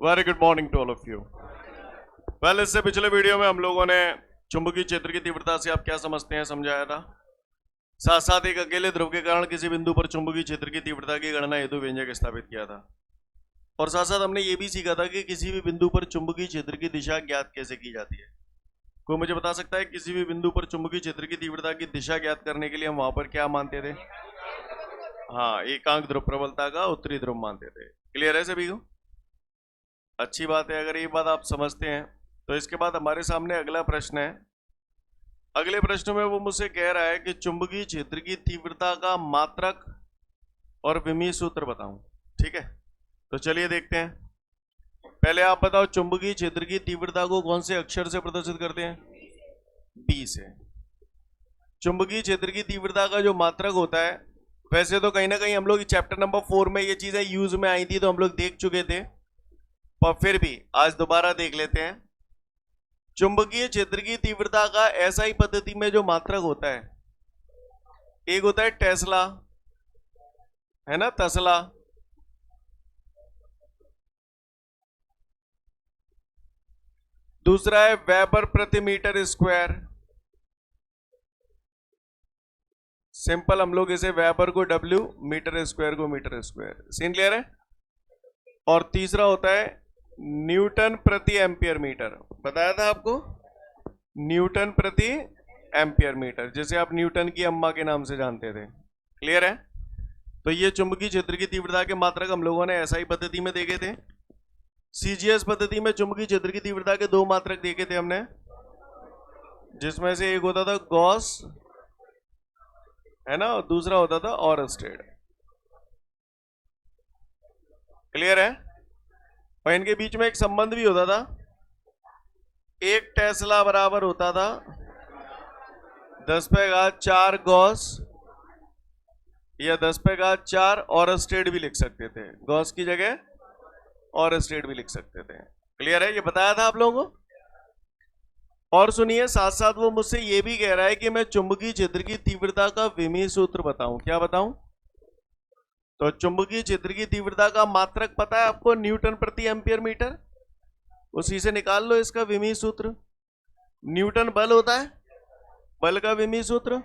Very good morning to all of you. Well, इससे पिछले video में हम लोगों ने चुंबकीय क्षेत्र की तीव्रता से आप क्या समझते हैं समझाया था। साथ साथ एक अकेले ध्रुव के कारण किसी बिंदु पर चुंबकीय क्षेत्र की तीव्रता की गणना हेतु व्यंजक स्थापित किया था। और साथ साथ हमने ये भी सीखा था कि किसी भी बिंदु पर चुंबकीय क्षेत्र की दिशा ज्ञात कैसे की जाती है। कोई मुझे बता सकता है किसी भी बिंदु पर चुंबकीय क्षेत्र की तीव्रता की दिशा ज्ञात करने के लिए हम वहां पर क्या मानते थे? हाँ, एकांक ध्रुव प्रबलता का उत्तरी ध्रुव मानते थे। क्लियर है सभी को? अच्छी बात है। अगर ये बात आप समझते हैं तो इसके बाद हमारे सामने अगला प्रश्न है। अगले प्रश्न में वो मुझसे कह रहा है कि चुंबकीय क्षेत्र की तीव्रता का मात्रक और विमीय सूत्र बताऊं। ठीक है, तो चलिए देखते हैं। पहले आप बताओ, चुंबकीय क्षेत्र की तीव्रता को कौन से अक्षर से प्रदर्शित करते हैं? बी से। चुंबकीय क्षेत्र की तीव्रता का जो मात्रक होता है, वैसे तो कहीं ना कहीं हम लोग चैप्टर नंबर 4 में ये चीजें यूज में आई थी तो हम लोग देख चुके थे, पर फिर भी आज दोबारा देख लेते हैं। चुंबकीय क्षेत्र की तीव्रता का एसआई पद्धति में जो मात्रक होता है, एक होता है टेस्ला, है ना, तस्ला। दूसरा है वेबर प्रति मीटर स्क्वायर। सिंपल हम लोग इसे वेबर को डब्ल्यू, मीटर स्क्वायर को मीटर स्क्वायर। सीन क्लियर है? और तीसरा होता है न्यूटन प्रति एम्पियर मीटर। बताया था आपको, न्यूटन प्रति एम्पियर मीटर, जैसे आप न्यूटन की अम्मा के नाम से जानते थे। क्लियर है? तो ये चुंबकीय क्षेत्र की तीव्रता के मात्रक हम लोगों ने एसआई पद्धति में देखे थे। सीजीएस पद्धति में चुंबकीय क्षेत्र की तीव्रता के दो मात्रक देखे थे हमने, जिसमें से एक होता था गॉस, है ना, और दूसरा होता था ऑरस्टेड। क्लियर है? और इनके बीच में एक संबंध भी होता था। एक टेस्ला बराबर होता था 10⁴ गॉस, या 10⁴ ऑरस्टेड भी लिख सकते थे। गॉस की जगह ऑरस्टेड भी लिख सकते थे। क्लियर है? ये बताया था आप लोगों को। और सुनिए, साथ साथ वो मुझसे ये भी कह रहा है कि मैं चुंबकीय क्षेत्र की तीव्रता का विमीय सूत्र बताऊं। क्या बताऊं? तो चुंबकीय क्षेत्र की तीव्रता का मात्रक पता है आपको, न्यूटन प्रति एम्पियर मीटर। उसी से निकाल लो इसका विमीय सूत्र। न्यूटन बल होता है, बल का विमीय सूत्र,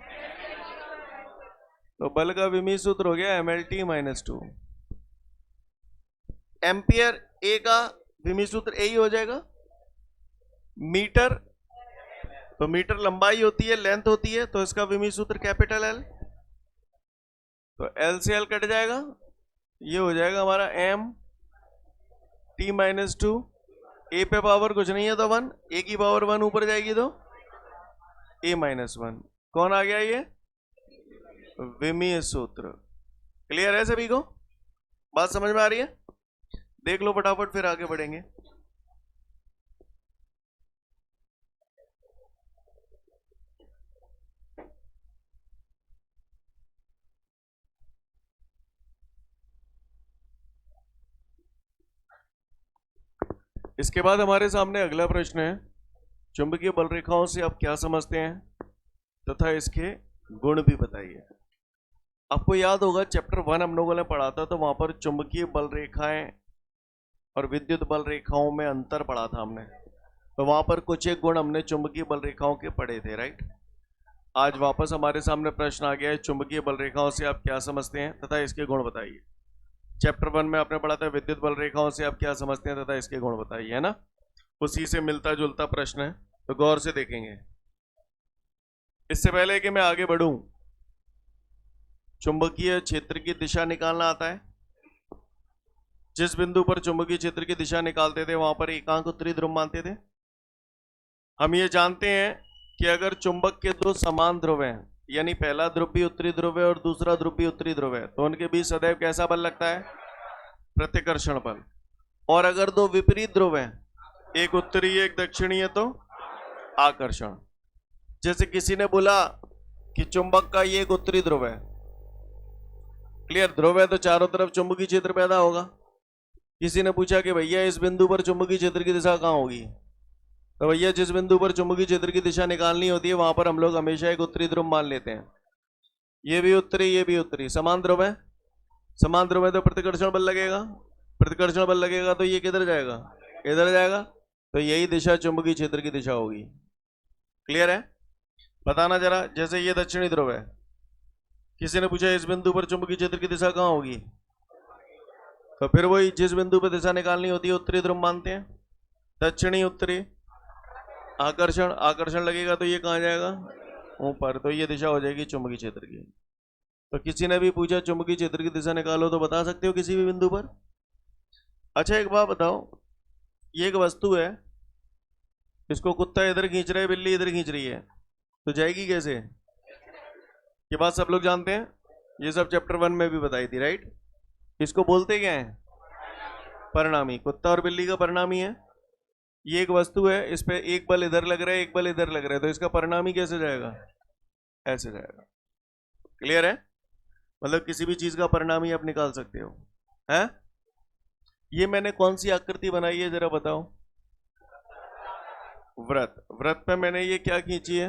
तो बल का विमीय सूत्र हो गया mLT-2। एम्पियर ए का विमीय सूत्र ए ही हो जाएगा। मीटर, तो मीटर लंबाई होती है, लेंथ होती है, तो इसका विमीय सूत्र कैपिटल एल। तो एल से एल कट जाएगा, ये हो जाएगा हमारा mT-2। ए पे पावर कुछ नहीं है तो 1, ए की पावर 1 ऊपर जाएगी तो a-1। कौन आ गया? ये विमीय सूत्र। क्लियर है सभी को? बात समझ में आ रही है? देख लो फटाफट, फिर आगे बढ़ेंगे। इसके बाद हमारे सामने अगला प्रश्न है, चुंबकीय बल रेखाओं से आप क्या समझते हैं तथा इसके गुण भी बताइए। आपको याद होगा चैप्टर 1 हम लोगों ने पढ़ा था, तो वहां पर चुंबकीय बल रेखाएं और विद्युत बल रेखाओं में अंतर पढ़ा था हमने। तो वहां पर कुछ एक गुण हमने चुंबकीय बल रेखाओं के पढ़े थे, राइट। आज वापस हमारे सामने प्रश्न आ गया है, चुंबकीय बल रेखाओं से आप क्या समझते हैं तथा इसके गुण बताइए। चैप्टर 1 में आपने पढ़ा था विद्युत बल रेखाओं से आप क्या समझते हैं तथा इसके गुण बताइए, है ना। उसी से मिलता जुलता प्रश्न है, तो गौर से देखेंगे। इससे पहले कि मैं आगे बढ़ूं, चुंबकीय क्षेत्र की दिशा निकालना आता है। जिस बिंदु पर चुंबकीय क्षेत्र की दिशा निकालते थे वहां पर एकांक उत्तरी ध्रुव मानते थे। हम ये जानते हैं कि अगर चुंबक के दो समान ध्रुव हैं, यानी पहला ध्रुव भी उत्तरी ध्रुव है और दूसरा ध्रुव भी उत्तरी ध्रुव है, तो उनके बीच सदैव कैसा बल लगता है? प्रतिकर्षण बल। और अगर दो विपरीत ध्रुव हैं, एक उत्तरी एक दक्षिणी है, तो आकर्षण। जैसे किसी ने बोला कि चुंबक का ये एक उत्तरी ध्रुव है, क्लियर, ध्रुव है तो चारों तरफ चुंबकीय क्षेत्र पैदा होगा। किसी ने पूछा कि भैया इस बिंदु पर चुंबकीय क्षेत्र की दिशा कहाँ होगी, तो भैया जिस बिंदु पर चुंबकीय क्षेत्र की दिशा निकालनी होती है वहां पर हम लोग हमेशा एक उत्तरी ध्रुव मान लेते हैं। ये भी उत्तरी, ये भी उत्तरी, समान ध्रुव है, समान ध्रुव है तो प्रतिकर्षण बल लगेगा। प्रतिकर्षण बल लगेगा तो ये किधर जाएगा, इधर जाएगा, तो यही दिशा चुंबकीय क्षेत्र की दिशा होगी। क्लियर है? बताना जरा, जैसे ये दक्षिणी ध्रुव है, किसी ने पूछा इस बिंदु पर चुंबकीय क्षेत्र की दिशा कहाँ होगी, तो फिर वही जिस बिंदु पर दिशा निकालनी होती है उत्तरी ध्रुव मानते हैं, दक्षिणी उत्तरी, आकर्षण, आकर्षण लगेगा तो ये कहाँ जाएगा, ऊपर, तो ये दिशा हो जाएगी चुंबकीय क्षेत्र की। तो किसी ने भी पूछा चुंबकीय क्षेत्र की दिशा निकालो तो बता सकते हो किसी भी बिंदु पर। अच्छा एक बात बताओ, ये एक वस्तु है, इसको कुत्ता इधर खींच रहा है, बिल्ली इधर खींच रही है, तो जाएगी कैसे, ये बात सब लोग जानते हैं, ये सब चैप्टर 1 में भी बताई थी, राइट। इसको बोलते क्या है, परिणामी। कुत्ता और बिल्ली का परिणामी है। ये एक वस्तु है, इस पे एक बल इधर लग रहा है, एक बल इधर लग रहा है, तो इसका परिणामी कैसे जाएगा, ऐसे जाएगा। क्लियर है? मतलब किसी भी चीज का परिणामी आप निकाल सकते हो, है? ये मैंने कौन सी आकृति बनाई है जरा बताओ, व्रत। व्रत पे मैंने ये क्या खींची है,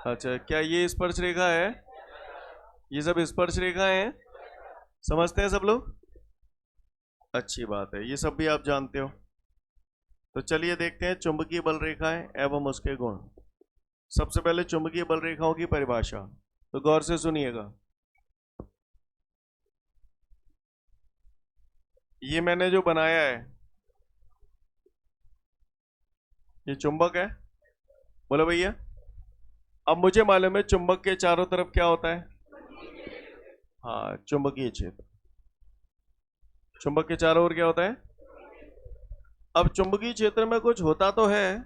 अच्छा क्या ये स्पर्श रेखा है, ये सब स्पर्श रेखा है, समझते हैं सब लोग, अच्छी बात है, ये सब भी आप जानते हो। तो चलिए देखते हैं चुंबकीय बल रेखाएं एवं उसके गुण। सबसे पहले चुंबकीय बल रेखाओं की परिभाषा, तो गौर से सुनिएगा। ये मैंने जो बनाया है ये चुंबक है, बोलो भैया। अब मुझे मालूम है चुंबक के चारों तरफ क्या होता है, हाँ चुंबकीय क्षेत्र। चुंबक के चारों ओर क्या होता है, अब चुंबकीय क्षेत्र में कुछ होता तो है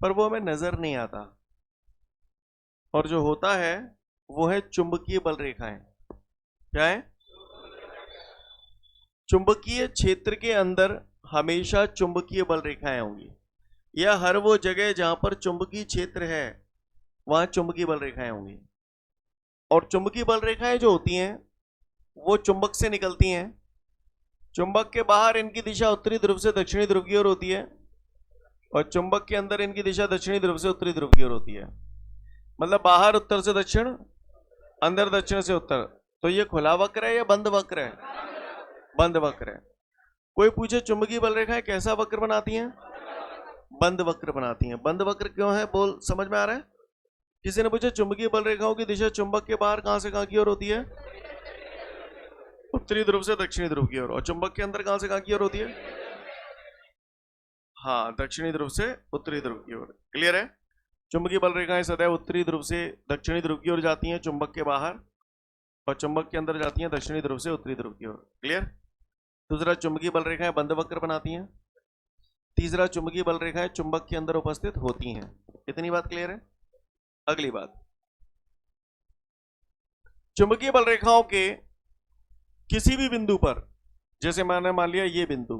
पर वो हमें नजर नहीं आता, और जो होता है वो है चुंबकीय बल रेखाएं। क्या है, चुंबकीय क्षेत्र के अंदर हमेशा चुंबकीय बल रेखाएं होंगी, या हर वो जगह जहां पर चुंबकीय क्षेत्र है वहां चुंबकीय बल रेखाएं होंगी। और चुंबकीय बल रेखाएं जो होती हैं वो चुंबक से निकलती हैं, चुंबक के बाहर इनकी दिशा उत्तरी ध्रुव से दक्षिणी ध्रुव की ओर होती है, और चुंबक के अंदर इनकी दिशा दक्षिणी ध्रुव से उत्तरी ध्रुव की ओर होती है। मतलब बाहर उत्तर से दक्षिण, अंदर दक्षिण से उत्तर। तो ये खुला वक्र है या बंद वक्र है, बंद वक्र है। कोई पूछे चुंबकीय बल रेखाएं कैसा वक्र बनाती हैं, बंद वक्र बनाती हैं। बंद वक्र क्यों है, बोल समझ में आ रहा है? किसी ने पूछा चुंबकीय बल रेखाओं की दिशा चुंबक के बाहर कहां से कहां की ओर होती है, उत्तरी ध्रुव से दक्षिणी ध्रुव की ओर, और चुंबक के अंदर कहां से कहां की ओर होती है, हाँ दक्षिणी ध्रुव से उत्तरी ध्रुव की ओर। क्लियर है? चुंबकीय बल रेखाएं सदैव उत्तरी ध्रुव से दक्षिणी ध्रुव की ओर जाती हैं चुंबक के बाहर, और चुंबक के अंदर जाती हैं दक्षिणी ध्रुव से उत्तरी ध्रुव की ओर। क्लियर? दूसरा, चुंबकीय बल रेखाएं बंद वक्र बनाती हैं। तीसरा, चुंबकीय बल रेखाएं चुंबक के अंदर उपस्थित होती हैं। इतनी बात क्लियर है? अगली बात, चुंबकीय बल रेखाओं के किसी भी बिंदु पर, जैसे मैंने मान लिया ये बिंदु,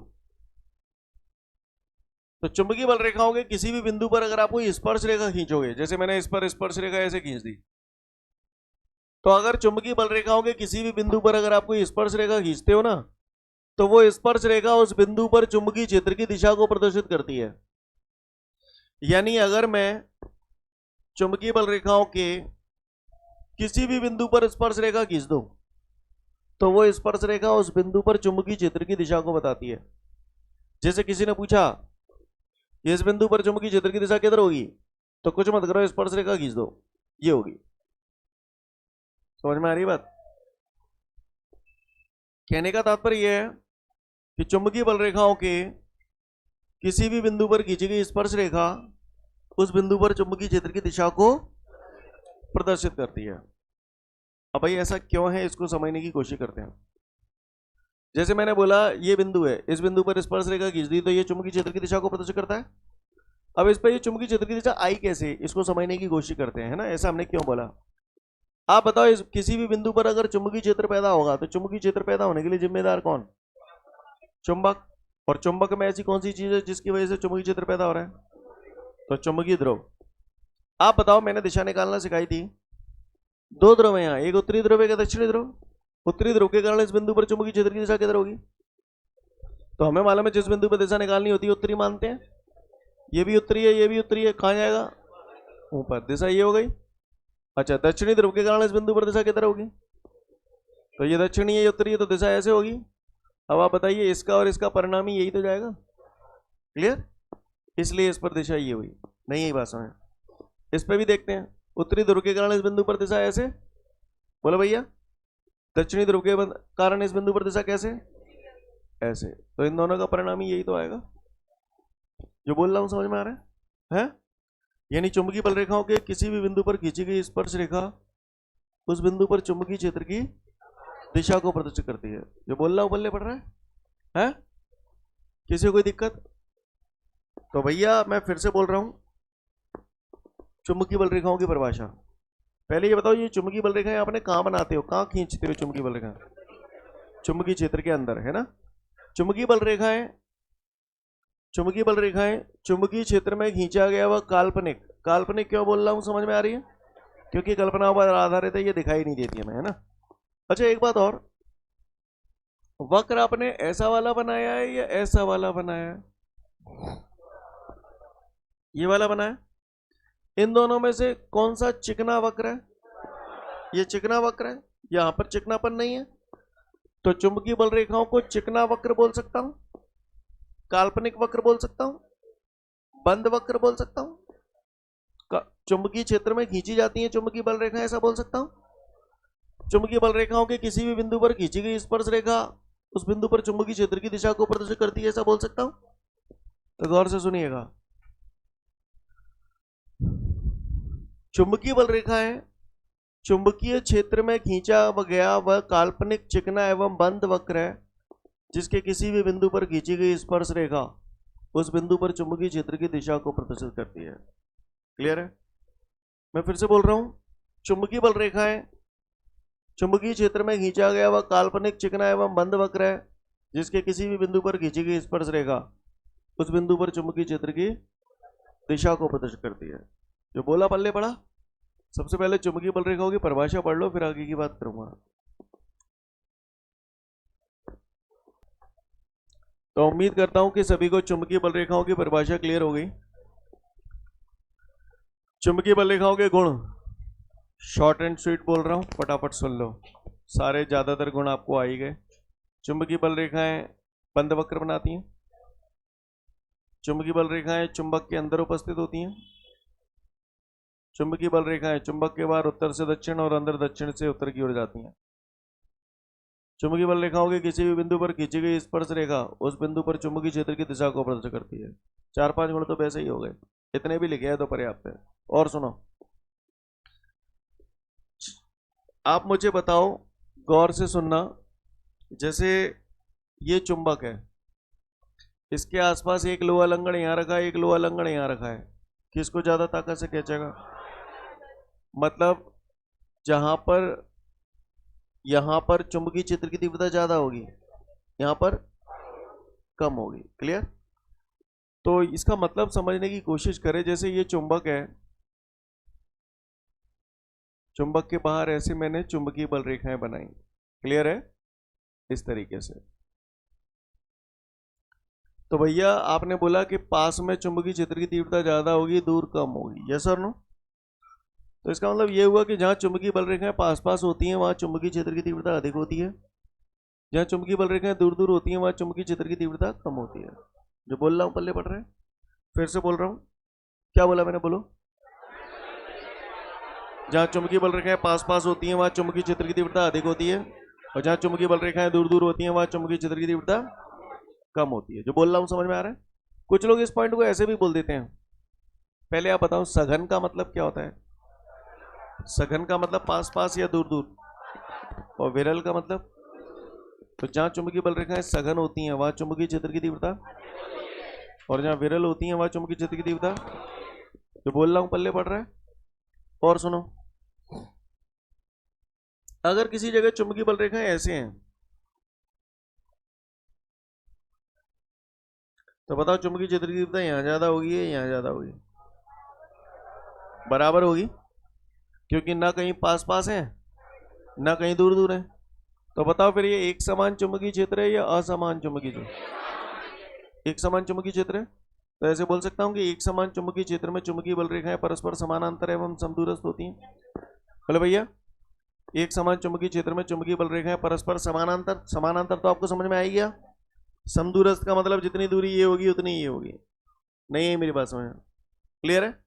तो चुंबकीय बल रेखाओं के किसी भी बिंदु पर अगर आप कोई स्पर्श रेखा खींचोगे, जैसे मैंने इस पर स्पर्श रेखा ऐसे खींच दी, तो अगर चुंबकीय बल रेखाओं के किसी भी बिंदु पर अगर आप कोई स्पर्श रेखा खींचते हो ना, तो वो स्पर्श रेखा उस बिंदु पर चुंबकीय क्षेत्र की दिशा को प्रदर्शित करती है। यानी अगर मैं चुंबकीय बल रेखाओं के किसी भी बिंदु पर स्पर्श रेखा खींच दूं, तो वो स्पर्श रेखा उस बिंदु पर चुंबकीय क्षेत्र की दिशा को बताती है। जैसे किसी ने पूछा इस बिंदु पर चुंबकीय क्षेत्र की दिशा किधर होगी, तो कुछ मत करो, स्पर्श रेखा खींच दो, ये होगी। समझ में आ रही बात? कहने का तात्पर्य यह है कि चुंबकीय बल रेखाओं के किसी भी बिंदु पर खींची गई स्पर्श रेखा उस बिंदु पर चुंबकीय क्षेत्र की दिशा को प्रदर्शित करती है। अब भाई ऐसा क्यों है, इसको समझने की कोशिश करते हैं। जैसे मैंने बोला ये बिंदु है, इस बिंदु पर स्पर्श रेखा खींच दी तो ये चुंबकीय क्षेत्र की दिशा को प्रदर्शित करता है। अब इस पर ये चुंबकीय क्षेत्र की दिशा आई कैसे, इसको समझने की कोशिश करते हैं, है ना। ऐसा हमने क्यों बोला, आप बताओ। इस किसी भी बिंदु पर अगर चुंबकीय क्षेत्र पैदा होगा तो चुंबकीय क्षेत्र पैदा होने के लिए जिम्मेदार कौन, चुंबक। और चुंबक में ऐसी कौन सी चीज है जिसकी वजह से चुंबकीय क्षेत्र पैदा हो रहा है, तो चुंबकीय ध्रुव। आप बताओ, मैंने दिशा निकालना सिखाई थी, दो ध्रुव है यहाँ, एक उत्तरी ध्रुव एक दक्षिणी ध्रुव। उत्तरी ध्रुव के कारण इस बिंदु पर चुंबकीय क्षेत्र की दिशा किधर होगी, तो हमें मालूम है जिस बिंदु पर दिशा निकालनी होती है उत्तरी मानते हैं। ये भी उत्तरी है, ये भी उत्तरी है, कहां जाएगा, ऊपर, दिशा ये हो गई। अच्छा, दक्षिणी ध्रुव के कारण इस बिंदु पर दिशा किधर होगी, तो ये दक्षिणी है, ये उत्तरी है, तो दिशा ऐसे होगी। अब आप बताइए, इसका और इसका परिणामी यही तो जाएगा। क्लियर? इसलिए इस पर दिशा ये हुई। नहीं यही बात समझ। इस पर भी देखते हैं। उत्तरी ध्रुव के कारण इस बिंदु पर दिशा ऐसे, बोलो भैया। दक्षिणी ध्रुव के कारण इस बिंदु पर दिशा कैसे, ऐसे। तो इन दोनों का परिणामी यही तो आएगा। जो बोल रहा हूं समझ में आ रहा है? यानी चुंबकीय बल रेखाओं के किसी भी बिंदु पर खींची गई स्पर्श रेखा उस बिंदु पर चुंबकीय क्षेत्र की दिशा को प्रदर्शित करती है। जो बोल रहा हूं बल्ले पड़ रहा है? किसी को कोई दिक्कत? तो भैया मैं फिर से बोल रहा हूं, चुंबकीय बल रेखाओं की परिभाषा। पहले ये बताओ, ये चुंबकीय बल रेखाएं आपने कहां बनाते हो, कहां खींचते हो चुंबकीय बल रेखा? चुंबकीय क्षेत्र के अंदर, है ना। चुंबकीय बल रेखाएं चुंबकीय क्षेत्र में खींचा गया वह काल्पनिक। काल्पनिक क्यों बोल रहा हूं, समझ में आ रही है? क्योंकि कल्पनाओं पर आधारित है, ये दिखाई नहीं देती है, ना। अच्छा एक बात और, वक्र आपने ऐसा वाला बनाया है या ऐसा वाला बनाया है? ये वाला बनाया। इन दोनों में से कौन सा चिकना वक्र है? ये चिकना वक्र है, यहां पर चिकनापन नहीं है, तो चुंबकीय बल रेखाओं को चिकना वक्र बोल सकता हूं, काल्पनिक वक्र बोल सकता हूं, बंद वक्र बोल सकता हूं। चुंबकीय क्षेत्र में खींची जाती हैं चुंबकीय बल रेखाएं, ऐसा बोल सकता हूं। चुंबकीय बल रेखाओं के किसी भी बिंदु पर खींची गई स्पर्श रेखा उस बिंदु पर चुंबकीय क्षेत्र की दिशा को प्रदर्शित करती है, ऐसा बोल सकता हूं। तो गौर से सुनिएगा, चुंबकीय बल रेखाएं चुंबकीय क्षेत्र में खींचा गया वह काल्पनिक चिकना एवं बंद वक्र है जिसके किसी भी बिंदु पर खींची गई स्पर्श रेखा उस बिंदु पर चुंबकीय क्षेत्र की दिशा को प्रदर्शित करती है। क्लियर है? मैं फिर से बोल रहा हूं, चुंबकीय बल रेखाएं चुंबकीय क्षेत्र में खींचा गया वह काल्पनिक चिकना एवं बंद वक्र है जिसके किसी भी बिंदु पर खींची गई स्पर्श रेखा उस बिंदु पर चुंबकीय क्षेत्र की दिशा को प्रदर्शित करती है। जो बोला पल्ले पड़ा। सबसे पहले चुंबकीय बल रेखाओं की परिभाषा पढ़ लो, फिर आगे की बात करूंगा। तो उम्मीद करता हूं कि सभी को चुंबकीय बल रेखाओं की परिभाषा क्लियर हो गई। चुंबकीय बल रेखाओं के गुण, शॉर्ट एंड स्वीट बोल रहा हूं, फटाफट सुन लो, सारे ज्यादातर गुण आपको आ ही गए। चुंबकीय बल रेखाएं बंद वक्र बनाती हैं। चुंबकीय बल रेखाएं चुंबक के अंदर उपस्थित होती हैं। चुंबकीय बल रेखाएं चुंबक के बाहर उत्तर से दक्षिण और अंदर दक्षिण से उत्तर की ओर जाती हैं। चुंबकीय बल रेखाओं के किसी भी बिंदु पर खींची गई स्पर्श रेखा उस बिंदु पर चुंबकीय क्षेत्र की दिशा को प्रदर्शित करती है। 4-5 गुण तो वैसे ही हो गए, इतने भी लिखे हैं तो पर्याप्त है। और सुनो, आप मुझे बताओ, गौर से सुनना, जैसे ये चुंबक है, इसके आसपास एक लोहा लंगड़ यहां रखा है, एक लोहा लंगड़ यहां रखा है, किसको ज्यादा ताकत से खींचेगा? मतलब यहां पर चुंबकीय क्षेत्र की तीव्रता ज्यादा होगी, यहां पर कम होगी। क्लियर? तो इसका मतलब समझने की कोशिश करें। जैसे ये चुंबक है, चुंबक के बाहर ऐसे मैंने चुंबकीय बल रेखाएं बनाई। क्लियर है? इस तरीके से। तो भैया आपने बोला कि पास में चुंबकीय क्षेत्र की तीव्रता ज्यादा होगी, दूर कम होगी। यस और नो? तो इसका मतलब ये हुआ कि जहां चुंबकीय बल रेखाएं पास पास होती हैं वहां चुंबकीय क्षेत्र की तीव्रता अधिक होती है, जहां चुंबकीय बल रेखाएं दूर दूर होती हैं वहां चुंबकीय क्षेत्र की तीव्रता कम होती है। जो बोल रहा हूं पल्ले पड़ रहे हैं? फिर से बोल रहा हूं, क्या बोला मैंने? बोलो। जहां चुंबकीय बल रेखाएं पास पास होती हैं वहां चुंबकीय क्षेत्र की तीव्रता अधिक होती है, और जहां चुंबकीय बल रेखाएं दूर दूर होती हैं वहां चुंबकीय क्षेत्र की तीव्रता कम होती है। जो बोल रहा हूं समझ में आ रहा है? कुछ लोग इस पॉइंट को ऐसे भी बोल देते हैं। पहले आप बताओ, सघन का मतलब क्या होता है? सघन का मतलब पास पास या दूर दूर, और विरल का मतलब? तो जहां चुंबकीय बल रेखाएं सघन होती हैं वहां चुंबकीय क्षेत्र की तीव्रता, और जहां विरल होती हैं वहां चुंबकीय क्षेत्र की तीव्रता। जो बोल रहा हूं पल्ले पड़ रहा है? और सुनो, अगर किसी जगह चुंबकीय बल रेखाएं ऐसे हैं तो बताओ चुंबकीय क्षेत्र की तीव्रता यहां ज्यादा होगी या यहां ज्यादा होगी? बराबर होगी, क्योंकि ना कहीं पास पास है ना कहीं दूर दूर है। तो बताओ फिर ये एक समान चुंबकीय क्षेत्र है या असमान चुंबकीय क्षेत्र? एक समान चुंबकीय क्षेत्र है। तो ऐसे बोल सकता हूं कि एक समान चुंबकीय क्षेत्र में चुंबकीय बल रेखाएं परस्पर समानांतर एवं समदूरस्थ होती हैं। बोले भैया, एक समान चुंबकीय क्षेत्र में चुंबकीय बल रेखाएं परस्पर समानांतर, समानांतर तो आपको समझ में आई गया। समदूरस्थ का मतलब जितनी दूरी ये होगी उतनी ये होगी। नहीं है मेरी बात समझ? क्लियर है?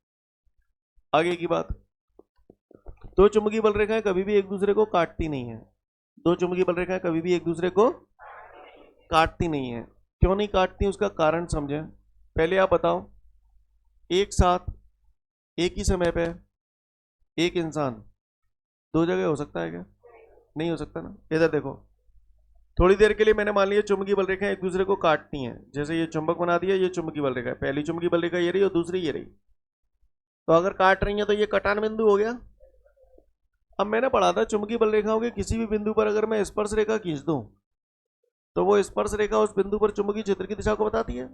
आगे की बात, दो चुंबकीय बल रेखाएं कभी भी एक दूसरे को काटती नहीं है। दो चुंबकीय बल रेखाएं कभी भी एक दूसरे को काटती नहीं है। क्यों नहीं काटती, उसका कारण समझें। पहले आप बताओ, एक साथ एक ही समय पे एक इंसान दो जगह हो सकता है क्या? नहीं हो सकता ना। इधर देखो, थोड़ी देर के लिए मैंने मान लिया चुंबकीय बल रेखाएं एक दूसरे को काटती हैं। जैसे ये चुंबक बना दिया, ये चुंबकीय बल रेखा है, पहली चुंबकीय बल रेखा ये रही और दूसरी ये रही। तो अगर काट रही है तो ये कटान बिंदु हो गया। अब मैंने पढ़ा था चुंबकीय बल रेखाओं के किसी भी बिंदु पर अगर मैं स्पर्श रेखा खींच दूं तो वो स्पर्श रेखा उस बिंदु पर चुंबकीय क्षेत्र की दिशा को बताती है।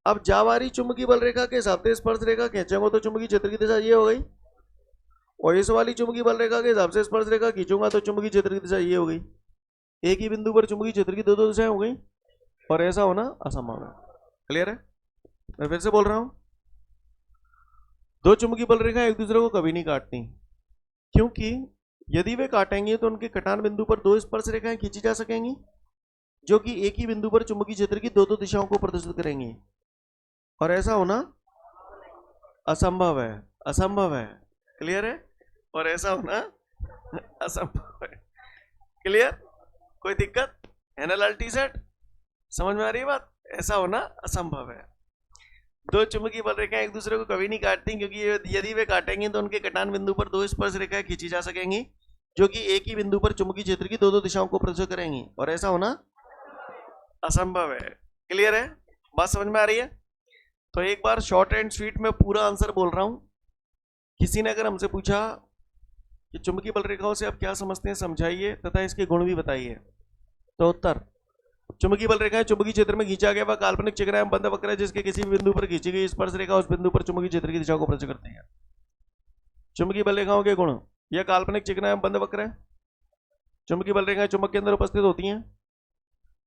अब जावारी चुंबकीय बल रेखा के हिसाब से स्पर्श रेखा खींचेंगे तो चुंबकीय क्षेत्र की दिशा ये हो गई, और इस वाली चुंबकीय बल रेखा के हिसाब से स्पर्श रेखा खींचूंगा तो चुंबकीय क्षेत्र की दिशा ये हो गई। एक ही बिंदु पर चुंबकीय क्षेत्र की दो दो दिशाएं हो गई, और ऐसा होना असंभव है। क्लियर है? मैं फिर से बोल रहा हूं, दो चुंबकीय बल रेखा एक दूसरे को कभी नहीं काटती, क्योंकि यदि वे काटेंगे तो उनके कटान बिंदु पर दो स्पर्श रेखाएं खींची जा सकेंगी जो कि एक ही बिंदु पर चुंबकीय क्षेत्र की दो दो दिशाओं को प्रदर्शित करेंगी, और ऐसा होना असंभव है। असंभव है। क्लियर है? और ऐसा होना असंभव है। क्लियर? कोई दिक्कत है ना? लाल टी शर्ट समझ में आ रही है बात? ऐसा होना असंभव है। दो चुंबकीय बल रेखाएं एक दूसरे को कभी नहीं काटती, क्योंकि यदि वे काटेंगे तो उनके कटान बिंदु पर दो स्पर्श रेखाएं खींची जा सकेंगी जो कि एक ही बिंदु पर चुंबकीय क्षेत्र की दो दो दिशाओं को प्रदर्शित करेंगी, और ऐसा होना असंभव है। क्लियर है? बात समझ में आ रही है? तो एक बार शॉर्ट एंड स्वीट में पूरा आंसर बोल रहा हूं। किसी ने अगर हमसे पूछा कि चुंबकीय बल रेखाओं से आप क्या समझते हैं, समझाइए तथा इसके गुण भी बताइए, तो उत्तर, चुंबकीय बल रेखाएं चुंबकीय क्षेत्र में खींचा गया वह काल्पनिक चक्र एवं बंध वक्र है जिसके किसी भी बिंदु पर खींची गई स्पर्श रेखा उस बिंदु पर चुंबकीय क्षेत्र की दिशा को प्रदर्शित करती है। चुंबकीय बल रेखाओं के गुण, यह काल्पनिक चक्र एवं बंध वक्र है। चुंबकीय बल रेखाएं चुंबक के अंदर उपस्थित होती हैं।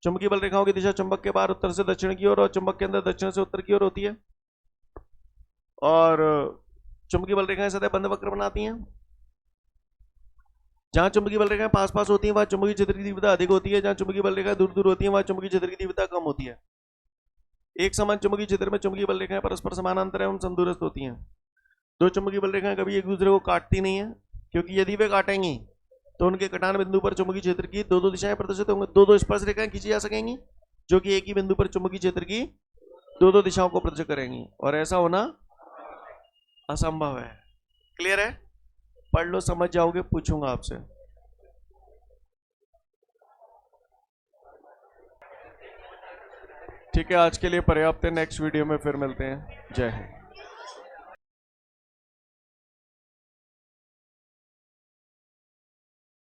चुंबकीय बल रेखाओं की दिशा चुंबक के बाहर उत्तर से दक्षिण की ओर और चुंबक के अंदर दक्षिण से उत्तर की ओर होती है। और चुंबकीय बल रेखाएं सदैव बंध वक्र बनाती हैं। जहां चुंबकीय बल रेखाएं पास पास होती हैं वहां चुंबकीय क्षेत्र की तीव्रता अधिक होती है, जहां चुंबकीय बल रेखाएं दूर दूर होती हैं वहां चुंबकीय क्षेत्र की तीव्रता कम होती है। एक समान चुंबकीय क्षेत्र में चुंबकीय बल रेखाएं परस्पर समानांतर एवं समदूरस्थ होती हैं। दो चुंबकीय बल रेखाएं कभी एक दूसरे को काटती नहीं है, क्योंकि यदि वे काटेंगी तो उनके कटान बिंदु पर चुंबकीय क्षेत्र की दो दो दिशाएं प्रदर्शित होंगी, दो दो स्पर्श रेखाएं खींची जा सकेंगी जो कि एक ही बिंदु पर चुंबकीय क्षेत्र की दो दो दिशाओं को प्रदर्शित करेंगी, और ऐसा होना असंभव है। क्लियर है? पढ़ लो, समझ जाओगे, पूछूंगा आपसे। ठीक है, आज के लिए पर्याप्त है। नेक्स्ट वीडियो में फिर मिलते हैं। जय हिंद।